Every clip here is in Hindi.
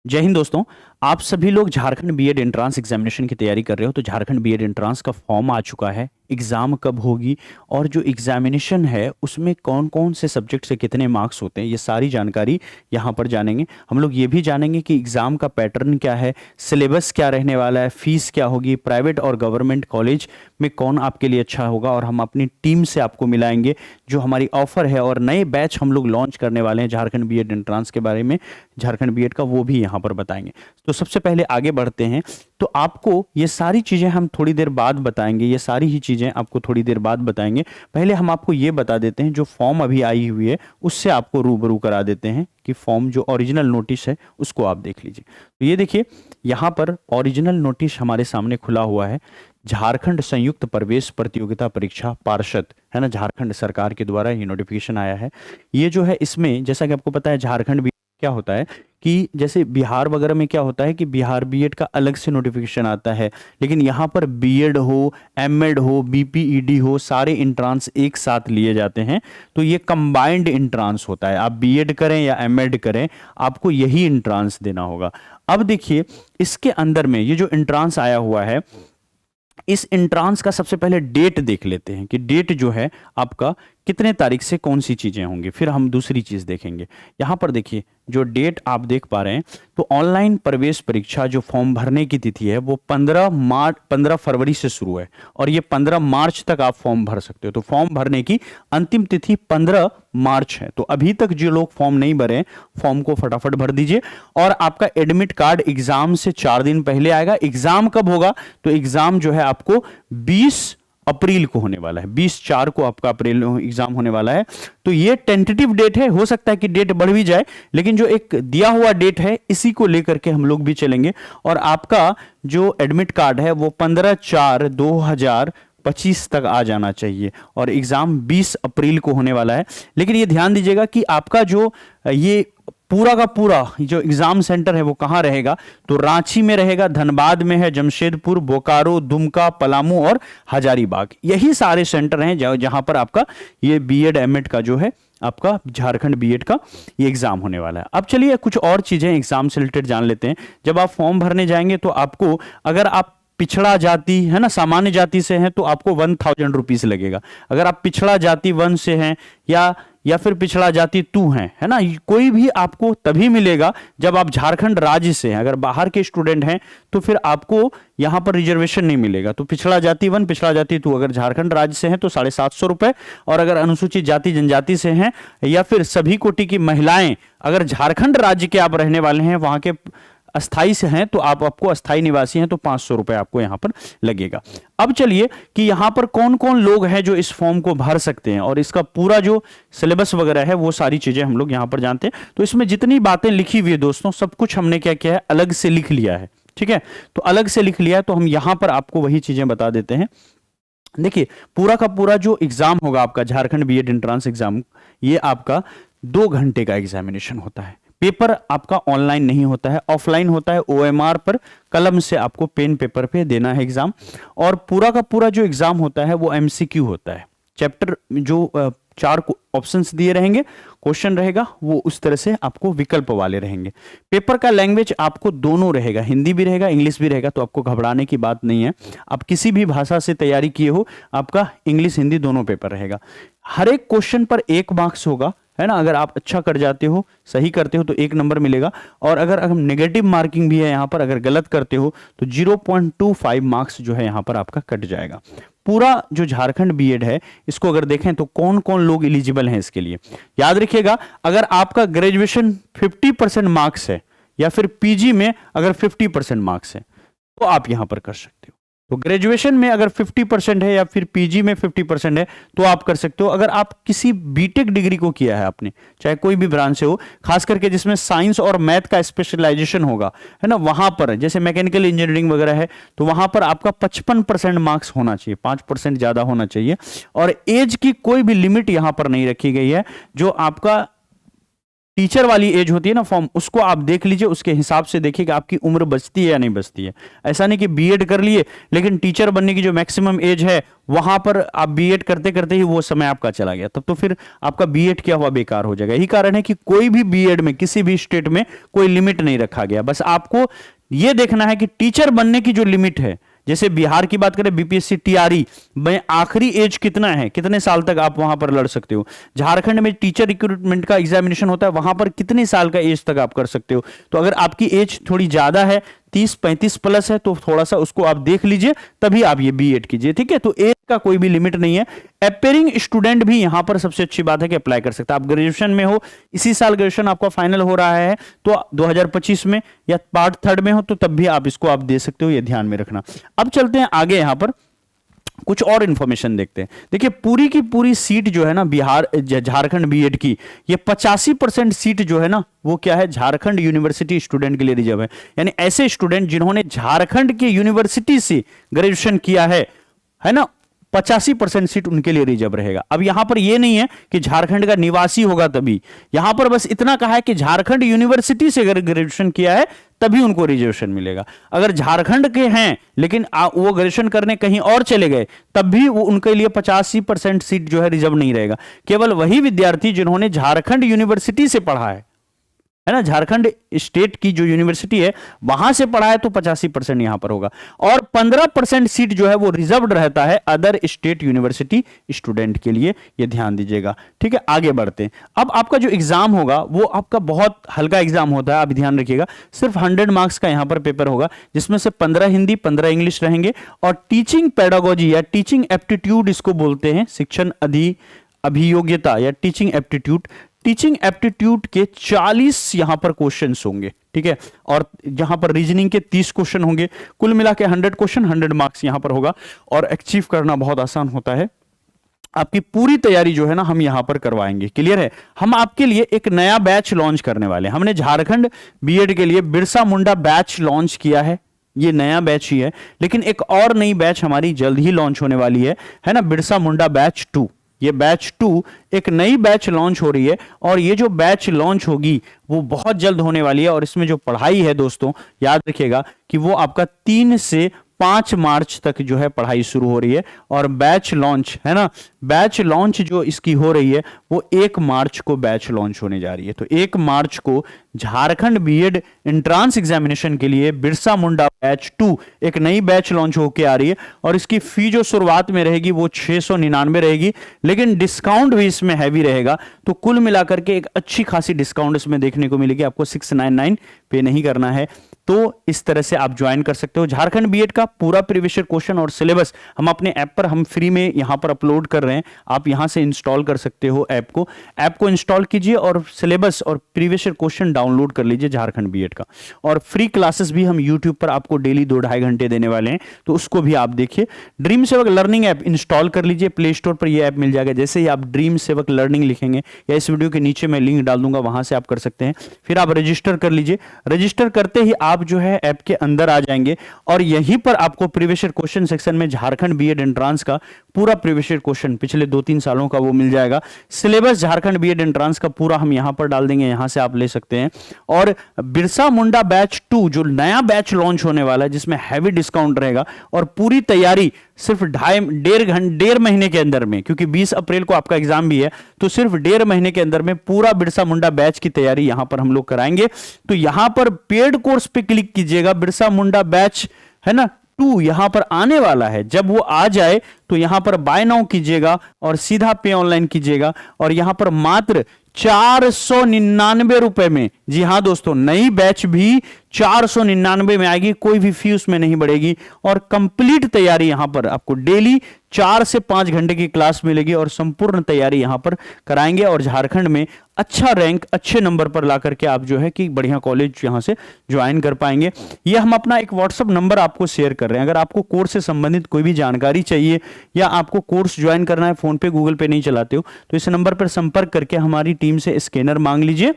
जय हिंद दोस्तों। आप सभी लोग झारखंड बीएड एंट्रांस एग्जामिनेशन की तैयारी कर रहे हो तो झारखंड बीएड एंट्रांस का फॉर्म आ चुका है। एग्ज़ाम कब होगी और जो एग्जामिनेशन है उसमें कौन कौन से सब्जेक्ट से कितने मार्क्स होते हैं, ये सारी जानकारी यहाँ पर जानेंगे। हम लोग ये भी जानेंगे कि एग्ज़ाम का पैटर्न क्या है, सिलेबस क्या रहने वाला है, फीस क्या होगी, प्राइवेट और गवर्नमेंट कॉलेज में कौन आपके लिए अच्छा होगा, और हम अपनी टीम से आपको मिलाएंगे जो हमारी ऑफर है। और नए बैच हम लोग लॉन्च करने वाले हैं झारखंड बीएड एंट्रांस के बारे में, झारखंड बीएड का, वो भी यहाँ पर बताएंगे। तो सबसे पहले आगे बढ़ते हैं। तो आपको ये सारी चीज़ें हम थोड़ी देर बाद बताएंगे, ये सारी ही चीज़ें आपको थोड़ी देर बाद बताएंगे। पहले हम आपको ये बता देते हैं, जो फॉर्म अभी आई हुई है उससे आपको रूबरू करा देते हैं कि फॉर्म जो ओरिजिनल नोटिस है उसको आप देख लीजिए। तो ये देखिए, यहाँ पर ओरिजिनल नोटिस हमारे सामने खुला हुआ है। झारखंड संयुक्त प्रवेश प्रतियोगिता परीक्षा पार्षद, है ना, झारखंड सरकार के द्वारा ये नोटिफिकेशन आया है। ये जो है इसमें जैसा कि आपको पता है झारखंड भी क्या होता है कि जैसे बिहार वगैरह में क्या होता है कि बिहार बीएड का अलग से नोटिफिकेशन आता है, लेकिन यहाँ पर बीएड हो, एमएड हो, बीपीईडी हो, सारे इंट्रांस एक साथ लिए जाते हैं। तो ये कंबाइंड इंट्रांस होता है। आप बीएड करें या एमएड करें, आपको यही इंट्रांस देना होगा। अब देखिए, इसके अंदर में ये जो इंट्रांस आया हुआ है, इस इंट्रांस का सबसे पहले डेट देख लेते हैं कि डेट जो है आपका कितने तारीख से कौन सी चीजें होंगी, फिर हम दूसरी चीज देखेंगे। यहां पर देखिए जो डेट आप देख पा रहे हैं, तो ऑनलाइन प्रवेश परीक्षा जो फॉर्म भरने की तिथि है वो 15 फरवरी से शुरू है और ये 15 मार्च तक आप फॉर्म भर सकते हो। तो फॉर्म भरने की अंतिम तिथि 15 मार्च है। तो अभी तक जो लोग फॉर्म नहीं भरे, फॉर्म को फटाफट भर दीजिए। और आपका एडमिट कार्ड एग्जाम से 4 दिन पहले आएगा। एग्जाम कब होगा? तो एग्जाम जो है आपको 20 अप्रैल को होने वाला है। 20/4 को आपका अप्रैल एग्जाम होने वाला है। तो ये टेंटेटिव डेट है, हो सकता है कि डेट बढ़ भी जाए, लेकिन जो एक दिया हुआ डेट है इसी को लेकर के हम लोग भी चलेंगे। और आपका जो एडमिट कार्ड है वो 15/4/2025 तक आ जाना चाहिए और एग्जाम 20 अप्रैल को होने वाला है। लेकिन ये ध्यान दीजिएगा कि आपका जो ये पूरा का पूरा जो एग्जाम सेंटर है वो कहाँ रहेगा? तो रांची में रहेगा, धनबाद में है, जमशेदपुर, बोकारो, दुमका, पलामू और हजारीबाग। यही सारे सेंटर हैं जहां पर आपका ये बीएड एमएड का जो है आपका झारखंड बीएड का ये एग्जाम होने वाला है। अब चलिए कुछ और चीजें एग्जाम से रिलेटेड जान लेते हैं। जब आप फॉर्म भरने जाएंगे तो आपको, अगर आप पिछड़ा जाति है ना, सामान्य जाति से हैं, तो आपको 1000 रुपीज लगेगा। अगर आप पिछड़ा जाति 1 से हैं या फिर पिछड़ा जाति 2 हैं, है ना, कोई भी आपको तभी मिलेगा जब आप झारखंड राज्य से हैं। अगर बाहर के स्टूडेंट हैं तो फिर आपको यहां पर रिजर्वेशन नहीं मिलेगा। तो पिछड़ा जाति 1, पिछड़ा जाति 2 अगर झारखंड राज्य से हैं तो 750 रुपए, और अगर अनुसूचित जाति जनजाति से हैं या फिर सभी कोटि की महिलाएं अगर झारखंड राज्य के आप रहने वाले हैं, वहां के अस्थाई से हैं, तो आपको अस्थाई निवासी हैं तो 500 रुपए आपको यहां पर लगेगा। अब चलिए कि यहां पर कौन कौन लोग हैं जो इस फॉर्म को भर सकते हैं और इसका पूरा जो सिलेबस वगैरह है वो सारी चीजें हम लोग यहां पर जानते हैं। तो इसमें जितनी बातें लिखी हुई है दोस्तों, सब कुछ हमने क्या किया है, अलग से लिख लिया है। ठीक है, तो अलग से लिख लिया है, तो हम यहां पर आपको वही चीजें बता देते हैं। देखिए, पूरा का पूरा जो एग्जाम होगा आपका झारखंड बीएड एंट्रांस एग्जाम, ये आपका 2 घंटे का एग्जामिनेशन होता है। पेपर आपका ऑनलाइन नहीं होता है, ऑफलाइन होता है। ओएमआर पर कलम से आपको पेन पेपर पे देना है एग्जाम। और पूरा का पूरा जो एग्जाम होता है वो एमसीक्यू होता है। चैप्टर जो 4 ऑप्शंस दिए रहेंगे, क्वेश्चन रहेगा, वो उस तरह से आपको विकल्प वाले रहेंगे। पेपर का लैंग्वेज आपको दोनों रहेगा, हिंदी भी रहेगा, इंग्लिश भी रहेगा, तो आपको घबराने की बात नहीं है। आप किसी भी भाषा से तैयारी किए हो, आपका इंग्लिश हिंदी दोनों पेपर रहेगा। हर एक क्वेश्चन पर 1 मार्क्स होगा, है ना। अगर आप अच्छा कर जाते हो, सही करते हो तो 1 नंबर मिलेगा। और अगर हम नेगेटिव मार्किंग भी है यहाँ पर, अगर गलत करते हो तो 0.25 मार्क्स जो है यहाँ पर आपका कट जाएगा। पूरा जो झारखंड बीएड है, इसको अगर देखें तो कौन कौन लोग एलिजिबल हैं इसके लिए, याद रखिएगा। अगर आपका ग्रेजुएशन 50% मार्क्स है या फिर पीजी में अगर 50% मार्क्स है तो आप यहां पर कर सकते हो। तो ग्रेजुएशन में अगर 50% है या फिर पीजी में 50% है तो आप कर सकते हो। अगर आप किसी बीटेक डिग्री को किया है आपने, चाहे कोई भी ब्रांच से हो, खास करके जिसमें साइंस और मैथ का स्पेशलाइजेशन होगा, है ना, वहां पर जैसे मैकेनिकल इंजीनियरिंग वगैरह है, तो वहां पर आपका 55% मार्क्स होना चाहिए, 5% ज्यादा होना चाहिए। और एज की कोई भी लिमिट यहां पर नहीं रखी गई है। जो आपका टीचर वाली एज होती है ना फॉर्म, उसको आप देख लीजिए, उसके हिसाब से देखिए कि आपकी उम्र बचती है या नहीं बचती है। ऐसा नहीं कि बीएड कर लिए लेकिन टीचर बनने की जो मैक्सिमम एज है वहां पर आप बीएड करते करते ही वो समय आपका चला गया, तब तो फिर आपका बीएड क्या हुआ, बेकार हो जाएगा। यही कारण है कि कोई भी बीएड में किसी भी स्टेट में कोई लिमिट नहीं रखा गया, बस आपको यह देखना है कि टीचर बनने की जो लिमिट है, जैसे बिहार की बात करें बीपीएससी टीआरई में आखिरी एज कितना है, कितने साल तक आप वहां पर लड़ सकते हो। झारखंड में टीचर रिक्रूटमेंट का एग्जामिनेशन होता है, वहां पर कितने साल का एज तक आप कर सकते हो। तो अगर आपकी एज थोड़ी ज्यादा है, 30-35 प्लस है, तो थोड़ा सा उसको आप देख लीजिए, तभी आप ये बीएड कीजिए, ठीक है। तो एज का कोई भी लिमिट नहीं है। अपेयरिंग स्टूडेंट भी यहां पर सबसे अच्छी बात है कि अप्लाई कर सकता है। आप ग्रेजुएशन में हो, इसी साल ग्रेजुएशन आपका फाइनल हो रहा है तो 2025 में या पार्ट थर्ड में हो, तो तब भी आप इसको आप दे सकते हो, ये ध्यान में रखना। अब चलते हैं आगे, यहां पर कुछ और इंफॉर्मेशन देखते हैं। देखिए पूरी की पूरी सीट जो है ना बिहार झारखंड बीएड की, ये 85% सीट जो है ना वो क्या है, झारखंड यूनिवर्सिटी स्टूडेंट के लिए रिजर्व है। यानी ऐसे स्टूडेंट जिन्होंने झारखंड के यूनिवर्सिटी से ग्रेजुएशन किया है ना, 85% सीट उनके लिए रिजर्व रहेगा। अब यहां पर यह नहीं है कि झारखंड का निवासी होगा तभी, यहां पर बस इतना कहा है कि झारखंड यूनिवर्सिटी से अगर ग्रेजुएशन किया है तभी उनको रिजर्वेशन मिलेगा। अगर झारखंड के हैं लेकिन वो ग्रेजुएशन करने कहीं और चले गए, तब भी वो उनके लिए 85% सीट जो है रिजर्व नहीं रहेगा। केवल वही विद्यार्थी जिन्होंने झारखंड यूनिवर्सिटी से पढ़ा है ना, झारखंड स्टेट की जो यूनिवर्सिटी है वहां से पढ़ा है, तो 85% यहां पर होगा। और 15% सीट जो है वो रिजर्व्ड रहता है अदर स्टेट यूनिवर्सिटी स्टूडेंट के लिए, ये ध्यान दीजिएगा, ठीक है। आगे बढ़ते हैं। अब आपका जो एग्जाम होगा वो आपका बहुत हल्का एग्जाम होता है, आप ध्यान रखिएगा। सिर्फ 100 मार्क्स का यहां पर पेपर होगा, जिसमें से 15 हिंदी 15 इंग्लिश रहेंगे। और टीचिंग पेडागोजी या टीचिंग एप्टीट्यूड इसको बोलते हैं, शिक्षण अभियोग्यता या टीचिंग एप्टीट्यूड, टीचिंग एप्टीट्यूड के 40 यहां पर क्वेश्चंस होंगे, ठीक है। और यहां पर रीजनिंग के 30 क्वेश्चन होंगे। कुल मिला के 100 क्वेश्चन, 100 मार्क्स यहां पर होगा। और अचीव करना बहुत आसान होता है। आपकी पूरी तैयारी जो है ना हम यहां पर करवाएंगे, क्लियर है। हम आपके लिए एक नया बैच लॉन्च करने वाले हैं। हमने झारखंड बीएड के लिए बिरसा मुंडा बैच लॉन्च किया है, ये नया बैच ही है, लेकिन एक और नई बैच हमारी जल्द ही लॉन्च होने वाली है ना, बिरसा मुंडा बैच 2। ये बैच 2 एक नई बैच लॉन्च हो रही है, और ये जो बैच लॉन्च होगी वो बहुत जल्द होने वाली है। और इसमें जो पढ़ाई है दोस्तों, याद रखिएगा कि वो आपका 3 से 5 मार्च तक जो है पढ़ाई शुरू हो रही है। और बैच लॉन्च है ना, बैच लॉन्च जो इसकी हो रही है वो 1 मार्च को बैच लॉन्च होने जा रही है। तो 1 मार्च को झारखंड बीएड एंट्रांस एग्जामिनेशन के लिए बिरसा मुंडा बैच 2 एक नई बैच लॉन्च होकर आ रही है। और इसकी फी जो शुरुआत में रहेगी वो 699 रहेगी, लेकिन डिस्काउंट भी इसमें हैवी रहेगा। तो कुल मिलाकर के एक अच्छी खासी डिस्काउंट इसमें देखने को मिलेगी। आपको 699 पे नहीं करना है। तो इस तरह से आप ज्वाइन कर सकते हो। झारखंड बीएड का पूरा प्रीवियस ईयर क्वेश्चन और सिलेबस हम अपने ऐप पर हम फ्री में यहां पर अपलोड कर रहे हैं। आप यहां से इंस्टॉल कर सकते हो ऐप को इंस्टॉल कीजिए और सिलेबस और प्रीवियस ईयर क्वेश्चन डाउनलोड कर लीजिए झारखंड बीएड का। और फ्री क्लासेस भी हम यूट्यूब पर आपको डेली 2-2.5 घंटे देने वाले हैं, तो उसको भी आप देखिए। ड्रीम सेवक लर्निंग ऐप इंस्टॉल कर लीजिए, प्ले स्टोर पर यह ऐप मिल जाएगा। जैसे ही आप ड्रीम सेवक लर्निंग लिखेंगे या इस वीडियो के नीचे मैं लिंक डाल दूंगा, वहां से आप कर सकते हैं। फिर आप रजिस्टर कर लीजिए। रजिस्टर करते ही आप जो है ऐप के अंदर आ जाएंगे, और यहीं पर आपको प्रीवियस ईयर क्वेश्चन सेक्शन में झारखंड बीएड एंट्रांस का पूरा प्रीवियस ईयर क्वेश्चन पिछले 2-3 सालों का वो मिल जाएगा। सिलेबस झारखंड बीएड एंट्रांस का पूरा हम यहां पर डाल देंगे, यहां से आप ले सकते हैं। और बिरसा मुंडा बैच 2 जो नया बैच लॉन्च होने वाला है, जिसमें हैवी डिस्काउंट रहेगा, और पूरी तैयारी सिर्फ 1.5 महीने के अंदर में, क्योंकि 20 अप्रैल को आपका एग्जाम भी है, तो सिर्फ 1.5 महीने के अंदर में पूरा बिरसा मुंडा बैच की तैयारी यहां पर हम लोग कराएंगे। तो यहां पर पेड कोर्स पे क्लिक कीजिएगा, बिरसा मुंडा बैच है ना 2 यहां पर आने वाला है। जब वो आ जाए तो यहां पर बाय नाउ कीजिएगा और सीधा पे ऑनलाइन कीजिएगा, और यहां पर मात्र 499 रुपए में, जी हां दोस्तों, नई बैच भी 499 में आएगी, कोई भी फी उसमें नहीं बढ़ेगी। और कंप्लीट तैयारी यहां पर आपको डेली 4 से 5 घंटे की क्लास मिलेगी, और संपूर्ण तैयारी यहां पर कराएंगे। और झारखंड में अच्छा रैंक, अच्छे नंबर पर ला करके आप जो है कि बढ़िया कॉलेज यहां से ज्वाइन कर पाएंगे। ये हम अपना एक व्हाट्सअप नंबर आपको शेयर कर रहे हैं। अगर आपको कोर्स से संबंधित कोई भी जानकारी चाहिए या आपको कोर्स ज्वाइन करना है, फोन पे गूगल पे नहीं चलाते हो, तो इस नंबर पर संपर्क करके हमारी टीम से स्कैनर मांग लीजिए,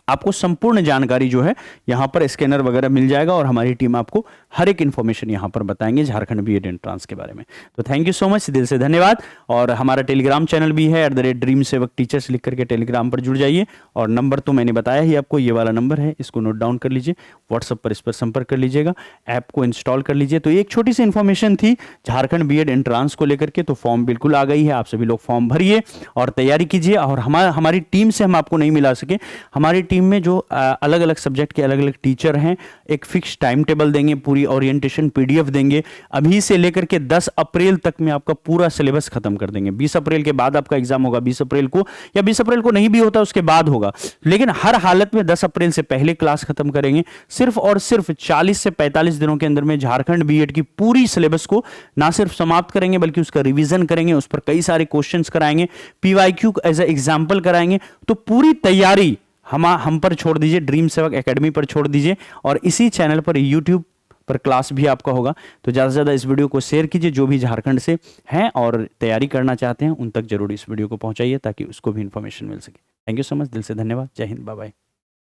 आपको संपूर्ण जानकारी जो है यहाँ पर स्कैनर वगैरह मिल जाएगा और हमारी टीम आपको हर एक इन्फॉर्मेशन यहाँ पर बताएंगे झारखंड बीएड एंट्रांस के बारे में। तो थैंक यू सो मच, दिल से धन्यवाद। और हमारा टेलीग्राम चैनल भी है @ड्रीम सेवक टीचर्स लिख करके टेलीग्राम पर जुड़ जाइए। और नंबर तो मैंने बताया ही आपको, ये वाला नंबर है, इसको नोट डाउन कर लीजिए, व्हाट्सएप पर इस पर संपर्क कर लीजिएगा, ऐप को इंस्टॉल कर लीजिए। तो एक छोटी सी इन्फॉर्मेशन थी झारखंड बीएड एंट्रांस को लेकर के। तो फॉर्म बिल्कुल आ गई है, आप सभी लोग फॉर्म भरिए और तैयारी कीजिए। और हमारी टीम से हम आपको नहीं मिला सके, हमारी टीम में जो अलग अलग सब्जेक्ट के अलग अलग टीचर हैं, एक फिक्स टाइम टेबल देंगे, पूरी ओरिएंटेशन पीडीएफ देंगे। अभी से लेकर के 10 अप्रैल तक में आपका पूरा सिलेबस खत्म कर देंगे। 20 अप्रैल के बाद आपका एग्जाम होगा, 20 अप्रैल को, या 20 अप्रैल को नहीं भी होता उसके बाद होगा, लेकिन हर हालत में 10 अप्रैल से पहले क्लास खत्म करेंगे। सिर्फ और सिर्फ 40 से 45 दिनों के अंदर में झारखंड बीएड की पूरी सिलेबस को ना सिर्फ समाप्त करेंगे बल्कि उसका रिवीजन करेंगे, उस पर कई सारे क्वेश्चंस कराएंगे, पीवाईक्यू एज ए एग्जांपल कराएंगे। तो पूरी तैयारी हम पर छोड़ दीजिए, ड्रीम सेवक एकेडमी पर छोड़ दीजिए। और इसी चैनल पर यूट्यूब पर क्लास भी आपका होगा। तो ज़्यादा से ज़्यादा इस वीडियो को शेयर कीजिए, जो भी झारखंड से हैं और तैयारी करना चाहते हैं उन तक जरूर इस वीडियो को पहुंचाइए ताकि उसको भी इंफॉर्मेशन मिल सके। थैंक यू सो मच, दिल से धन्यवाद। जय हिंद, बाय बाय।